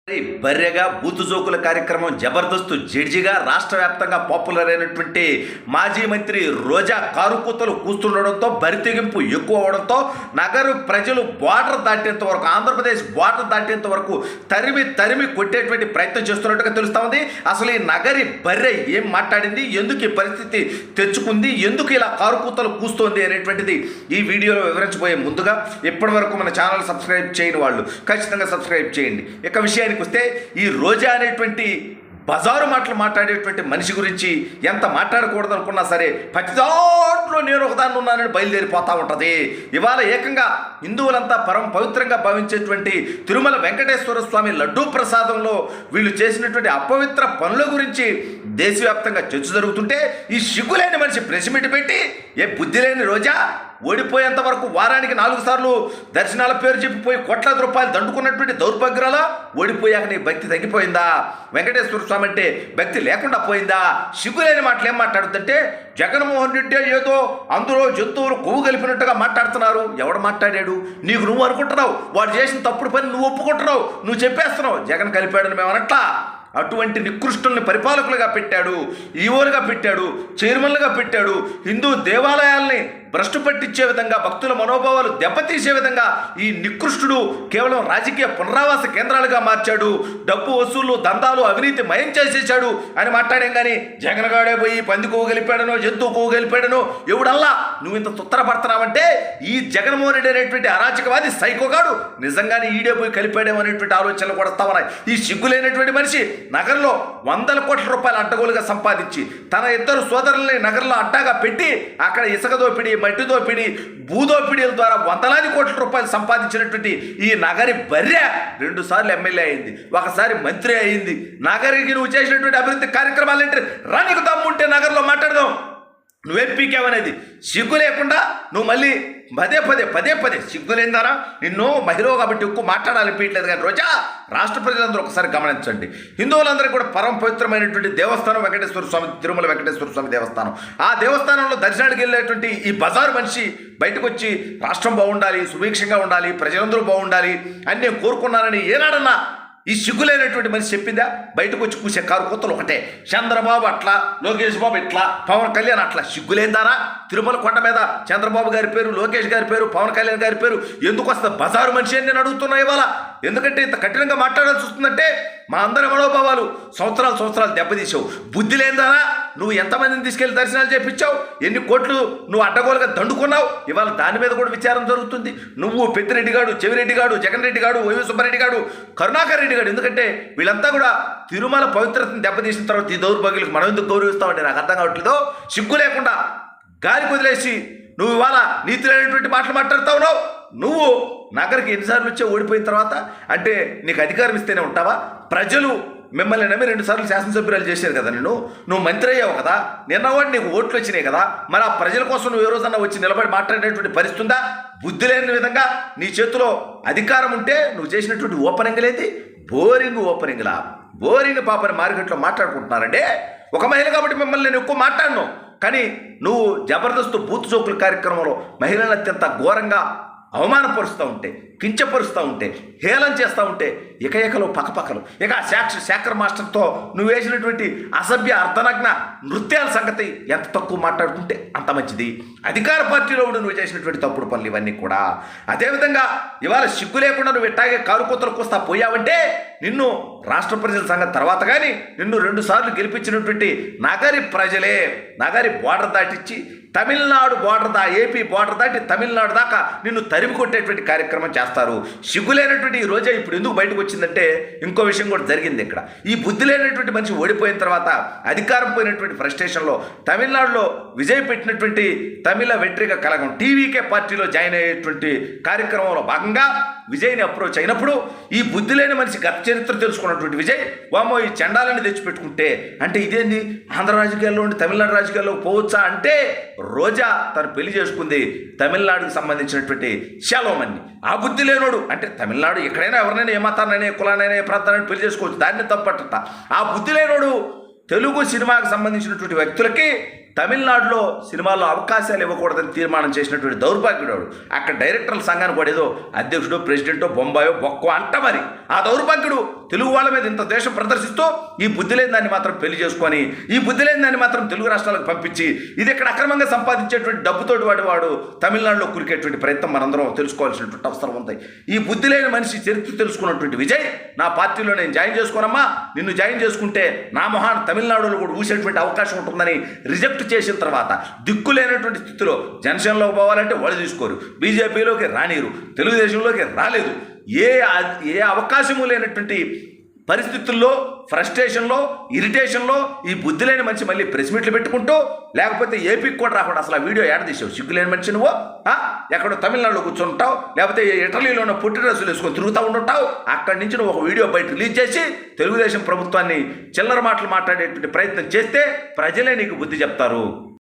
బర్రెగా బూతు జోకుల కార్యక్రమం జబర్దస్త్ జడ్జిగా రాష్ట్ర వ్యాప్తంగా పాపులర్ అయినటువంటి మాజీ మంత్రి రోజా కారుకూతలు కూస్తుండడంతో బరితెగింపు ఎక్కువ అవడంతో నగరు ప్రజలు బార్డర్ దాటేంత వరకు ఆంధ్రప్రదేశ్ బార్డర్ దాటేంత వరకు తరిమి కొట్టేటువంటి ప్రయత్నం చేస్తున్నట్టుగా తెలుస్తూ ఉంది. అసలు ఈ నగరి బర్రె ఏం మాట్లాడింది, ఎందుకు ఈ పరిస్థితి తెచ్చుకుంది, ఎందుకు ఇలా కారుకూతలు కూస్తోంది అనేటువంటిది ఈ వీడియోలో వివరించబోయే ముందుగా ఇప్పటి వరకు మన ఛానల్ సబ్స్క్రైబ్ చేయని వాళ్ళు ఖచ్చితంగా సబ్స్క్రైబ్ చేయండి. ఇక విషయానికి వస్తే ఈ రోజా అనేటువంటి బజారు మాటలు మాట్లాడేటువంటి మనిషి గురించి ఎంత మాట్లాడకూడదు అనుకున్నా సరే ప్రతి దాంట్లో నేను ఒకదాన్ని ఉన్నానని బయలుదేరిపోతూ ఉంటుంది. ఇవాళ ఏకంగా హిందువులంతా పరమ పవిత్రంగా భావించేటువంటి తిరుమల వెంకటేశ్వర స్వామి లడ్డూ ప్రసాదంలో వీళ్ళు చేసినటువంటి అపవిత్ర పనుల గురించి దేశవ్యాప్తంగా చర్చ జరుగుతుంటే ఈ సిగ్గులేని మనిషి ప్రెస్ మీట్ పెట్టి ఏ బుద్ధి లేని రోజా ఓడిపోయేంత వరకు వారానికి 4 సార్లు దర్శనాల పేరు చెప్పిపోయి కోట్లాది రూపాయలు దండుకున్నటువంటి దౌర్భాగ్యాల ఓడిపోయాక నీ భక్తి తగ్గిపోయిందా, వెంకటేశ్వర స్వామి అంటే భక్తి లేకుండా పోయిందా, సిగ్గులేని మాటలు ఏం మాట్లాడుతుంటే జగన్మోహన్ రెడ్డి ఏదో అందులో జంతువులు కొవ్వు కలిపినట్టుగా మాట్లాడుతున్నారు. ఎవడు మాట్లాడాడు? నీకు నువ్వు అనుకుంటున్నావు, వాడు చేసిన తప్పుడు పని నువ్వు ఒప్పుకుంటున్నావు, నువ్వు చెప్పేస్తున్నావు జగన్ కలిపాడని మేము అనట్లా. అటువంటి నికృష్టుల్ని పరిపాలకులుగా పెట్టాడు, ఈవోలుగా పెట్టాడు, చైర్మన్లుగా పెట్టాడు. హిందూ దేవాలయాల్ని భ్రష్టు పట్టించే విధంగా, భక్తుల మనోభావాలు దెబ్బతీసే విధంగా ఈ నికృష్టుడు కేవలం రాజకీయ పునరావాస కేంద్రాలుగా మార్చాడు. డబ్బు వసూళ్లు, దందాలు, అవినీతి మయం చేసేసాడు అని మాట్లాడాం. కానీ జగన్ గాడే పోయి పంది కొవ్వు గెలిపాడనో జంతువు కొవ్వు గెలిపాడనో ఎవడల్లా నువ్వు ఇంత తుత్తరపడుతున్నావంటే ఈ జగన్మోహన్ రెడ్డి అనేటువంటి అరాచకవాది సైకోగాడు నిజంగానే ఈడే పోయి కలిపాడేమో అనేటువంటి ఆలోచనలు కూడా వస్తామన్నాయి. ఈ సిగ్గులేనటువంటి మనిషి నగరంలో 100 కోట్ల రూపాయలు అడ్డగోలుగా సంపాదించి తన 2 సోదరుల్ని నగరంలో అడ్డాగా పెట్టి అక్కడ ఇసుక దోపిడీ, మట్టి దోపిడీ, భూదోపిడీల ద్వారా 100 కోట్ల రూపాయలు సంపాదించినటువంటి ఈ నగరి బర్రె 2 సార్లు ఎమ్మెల్యే అయింది, ఒకసారి మంత్రి అయింది. నగరికి నువ్వు చేసినటువంటి అభివృద్ధి కార్యక్రమాలు ఏంటి రా, నీకు దమ్ముంటే నగరంలో మాట్లాడదాం. నువ్వేం పీకేవనేది సిగ్గు లేకుండా నువ్వు మళ్ళీ పదే పదే సిగ్గులేందారా నిన్ను మహిళ కాబట్టి ఎక్కువ మాట్లాడాలనిపించలేదు. కానీ రోజా రాష్ట్ర ప్రజలందరూ ఒకసారి గమనించండి, హిందువులందరికీ కూడా పరమ పవిత్రమైనటువంటి దేవస్థానం వెంకటేశ్వర స్వామి, తిరుమల వెంకటేశ్వర స్వామి దేవస్థానం. ఆ దేవస్థానంలో దర్శనానికి వెళ్ళేటువంటి ఈ బజారు మనిషి బయటకు వచ్చి రాష్ట్రం బాగుండాలి, సుభిక్షంగా ఉండాలి, ప్రజలందరూ బాగుండాలి అని నేను కోరుకున్నానని ఏనాడన్నా ఈ సిగ్గులేనటువంటి మనిషి చెప్పిందా? బయటకు వచ్చి కూసే కారుకూతలు ఒకటే. చంద్రబాబు అట్లా, లోకేష్ బాబు ఇట్లా, పవన్ కళ్యాణ్ అట్లా. సిగ్గులేందారా? తిరుమల కొండ మీద చంద్రబాబు గారి పేరు, లోకేష్ గారి పేరు, పవన్ కళ్యాణ్ గారి పేరు ఎందుకు వస్తుంది? బజారు మనిషి అని నేను అడుగుతున్నా ఇవాళ. ఎందుకంటే ఇంత కఠినంగా మాట్లాడాల్సి వస్తుందంటే మా అందరి మనోభావాలు సంవత్సరాలు దెబ్బతీసావు. బుద్ధి లేదారా? నువ్వు ఎంతమందిని తీసుకెళ్లి దర్శనాలు చేయించావు, ఎన్ని కోట్లు నువ్వు అడ్డగోలుగా దండుకున్నావు. ఇవాళ దాని మీద కూడా విచారం జరుగుతుంది. నువ్వు పెద్దిరెడ్డి గాడు, చెవిరెడ్డి గాడు, జగన్ రెడ్డి గాడు, వైవి సుబ్బారెడ్డి గాడు, కరుణాకర్ రెడ్డి గాడు, ఎందుకంటే వీళ్ళంతా కూడా తిరుమల పవిత్రతను దెబ్బతీసిన తర్వాత ఈ దౌర్భాగ్యులకు మనం ఎందుకు గౌరవిస్తామంటే నాకు అర్థం కావట్లేదు. సిగ్గు లేకుండా గాలి వదిలేసి నువ్వు ఇవాళ నీతి లేనటువంటి మాటలు మాట్లాడుతూ ఉన్నావు. నువ్వు నగరికి ఎన్నిసార్లు వచ్చావు ఓడిపోయిన తర్వాత? అంటే నీకు అధికారం ఇస్తేనే ఉంటావా? ప్రజలు మిమ్మల్ని నమ్మి 2 సార్లు శాసనసభ్యురాలు చేశారు కదా, నువ్వు మంత్రి అయ్యావు కదా, నిన్నవాడు నీకు ఓట్లు వచ్చినాయి కదా, మరి ఆ ప్రజల కోసం నువ్వు ఏ రోజన్నా వచ్చి నిలబడి మాట్లాడేటువంటి పరిస్థితి ఉందా? బుద్ధి లేని విధంగా నీ చేతిలో అధికారం ఉంటే నువ్వు చేసినటువంటి ఓపెనింగ్లేది బోరింగ్ పాపని మార్కెట్లో మాట్లాడుకుంటున్నారంటే ఒక మహిళ కాబట్టి మిమ్మల్ని నేను ఎక్కువ మాట్లాడను. కానీ నువ్వు జబర్దస్త్ బూత్ జోకుల కార్యక్రమంలో మహిళలను అత్యంత ఘోరంగా అవమానపరుస్తూ ఉంటే, కించపరుస్తూ ఉంటే, హేళన చేస్తూ ఉంటే ఏకలు పక్కపక్కలు. ఇక శేఖర్ మాస్టర్తో నువ్వు వేసినటువంటి అసభ్య అర్ధనగ్న నృత్యాల సంగతి ఎంత తక్కువ మాట్లాడుకుంటే అంత మంచిది. అధికార పార్టీలో కూడా నువ్వు చేసినటువంటి తప్పుడు పనులు ఇవన్నీ కూడా. అదేవిధంగా ఇవాళ సిగ్గు లేకుండా నువ్వు ఇట్టాగే కారుకూతలకు వస్తా పోయావంటే నిన్ను రాష్ట్ర ప్రజల సంగతి తర్వాత కానీ నిన్ను 2 సార్లు గెలిపించినటువంటి నగరి ప్రజలే నగరి బోర్డర్ దాటిచ్చి తమిళనాడు ఏపీ బోర్డర్ దాటి తమిళనాడు దాకా నిన్ను తరిమి కొట్టేటువంటి కార్యక్రమం చేస్తారు. సిగ్గులేనటువంటి ఈ రోజే ఇప్పుడు ఎందుకు బయటకు వచ్చిందంటే ఇంకో విషయం కూడా జరిగింది ఇక్కడ. ఈ బుద్ధి లేనటువంటి మనిషి ఓడిపోయిన తర్వాత అధికారం పోయినటువంటి ఫ్రస్ట్రేషన్లో తమిళనాడులో విజయ్ పెట్టినటువంటి తమిళ వ్యతిరేక కళగం టీవీకే పార్టీలో జాయిన్ అయ్యేటువంటి కార్యక్రమంలో భాగంగా విజయ్ని అప్రోచ్ అయినప్పుడు ఈ బుద్ధి లేని మనిషి గత చరిత్ర తెలుసుకున్నటువంటి విజయ్ వామో ఈ చండాలని తెచ్చిపెట్టుకుంటే అంటే ఇదేంది ఆంధ్ర రాజకీయాల్లో ఉండి తమిళనాడు రాజకీయాల్లో పోవచ్చా అంటే రోజా తను పెళ్లి చేసుకుంది తమిళనాడుకు సంబంధించినటువంటి శాలోమన్ని. ఆ బుద్ధి లేనోడు అంటే తమిళనాడు ఎక్కడైనా ఎవరినైనా ఏ మతాన్నైనా ఏ కులానైనా ఏ ప్రాంతాన్ని పెళ్లి చేసుకోవచ్చు, దాన్ని తప్పట. ఆ బుద్ధి లేనోడు తెలుగు సినిమాకు సంబంధించినటువంటి వ్యక్తులకి తమిళనాడులో సినిమాల్లో అవకాశాలు ఇవ్వకూడదని తీర్మానం చేసినటువంటి దౌర్భాగ్యుడు. అక్కడ డైరెక్టర్ల సంఘానికి కూడా ఏదో అధ్యక్షుడు, ప్రెసిడెంటో, బొంబాయో, బొక్కో అంట. మరి ఆ దౌర్భాగ్యుడు తెలుగు వాళ్ళ మీద ఇంత దేశం ప్రదర్శిస్తూ ఈ బుద్ధి లేని దాన్ని మాత్రం పెళ్లి చేసుకొని ఈ బుద్ధి లేని దాన్ని మాత్రం తెలుగు రాష్ట్రాలకు పంపించి ఇది ఇక్కడ అక్రమంగా సంపాదించేటువంటి డబ్బుతోటి వాడు తమిళనాడులో కురికేటువంటి ప్రయత్నం మనందరం తెలుసుకోవాల్సినటువంటి అవసరం ఉంది. ఈ బుద్ధి లేని మనిషి చరిత్ర తెలుసుకున్నటువంటి విజయ్ నా పార్టీలో నేను జాయిన్ చేసుకోనమ్మా, నిన్ను జాయిన్ చేసుకుంటే నా మొహాన్ తమిళనాడులో కూడా ఊసేటువంటి అవకాశం ఉంటుందని రిజెక్ట్ చేసిన తర్వాత దిక్కు లేనటువంటి స్థితిలో జనసేనలోకి పోవాలంటే వాళ్ళు తీసుకోరు, బీజేపీలోకి రానిరు, తెలుగుదేశంలోకి రాలేదు. ఏ అవకాశము లేనటువంటి పరిస్థితుల్లో ఫ్రస్ట్రేషన్లో ఇరిటేషన్లో ఈ బుద్ధి లేని మనిషి మళ్ళీ ప్రెస్ మీట్లు పెట్టుకుంటూ లేకపోతే ఏపీకి కూడా రాకుండా అసలు ఆ వీడియో ఏడ తీసావు? సిగ్గు లేని మనిషి నువ్వు ఎక్కడో తమిళనాడులో కూర్చుంటావు, లేకపోతే ఇటలీలోనో పుట్టి డ్రెస్సులు వేసుకొని తిరుగుతూ ఉంటుంటావు. అక్కడి నుంచి నువ్వు ఒక వీడియో బయట రిలీజ్ చేసి తెలుగుదేశం ప్రభుత్వాన్ని చిల్లర మాటలు మాట్లాడేటువంటి ప్రయత్నం చేస్తే ప్రజలే నీకు బుద్ధి చెప్తారు.